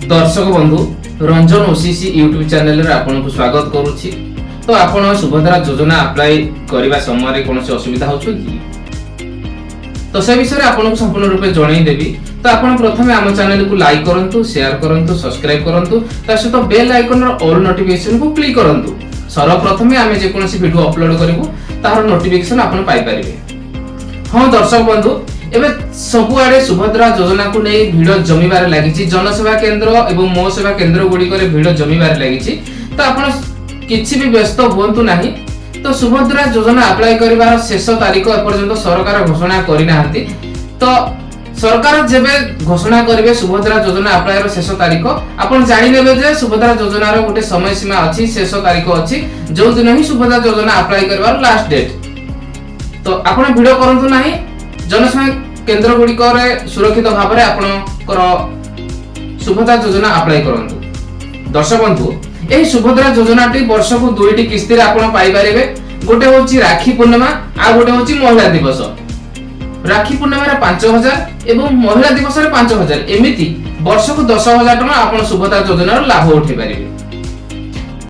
दर्शक बंधु Ranjan OCC YouTube channel रे आपन को स्वागत करूछि। तो आपन सुभद्रा योजना अप्लाई करबा समय रे कोनोसी असुविधा होछु कि तो से विषय रे आपन को संपूर्ण रूपे जणाई देबी। तो आपन प्रथमे हम चैनल को लाइक करंतु, शेयर करंतु, सब्सक्राइब करंतु, ता सहित बेल आइकन रो ऑल नोटिफिकेशन को क्लिक करंतु। सर्वप्रथमे आमे जे कोनोसी वीडियो अपलोड करिवु तार नोटिफिकेशन आपन पाई परिबे। हां दर्शक बंधु, एबे सबुआडे सुभद्रा योजना को नै भिड जमीबार लागिछि। जनसेवा केंद्र एवं मो सेवा केंद्र गुडी करे भिड जमीबार लागिछि। तो आपण किछि भी व्यस्त हुंतु नाही। तो सुभद्रा योजना अप्लाई करिवार शेष तारीख एपर्यंत सरकार घोषणा करि नाहंती। तो सरकार जेबे घोषणा करिवे सुभद्रा योजना अप्लाई रो शेष तारीख आपण जानि नेबे जे सुभद्रा योजना रो गोटे समय सीमा अछि, शेष तारीख अछि, जो दिन ही सुभद्रा योजना अप्लाई करिवार लास्ट डेट। तो आपण भिड करंतु नाही। जनसेवा केंद्र गुडी करे सुरक्षित भाव रे आपनकर सुभद्रा योजना अप्लाई करंतु। दर्शक बंधु, एही सुभद्रा योजनाटी वर्ष को दुईटी किस्ती रे आपण पाई परिबे। गोटे होची राखी पूर्णिमा आ गोटे होची महिला दिवस। राखी पूर्णिमा रे 5000 एवं महिला दिवस रे 5000 एमिति वर्ष को 10000 टका आपण सुभद्रा योजनार लाभ उठै परिबे।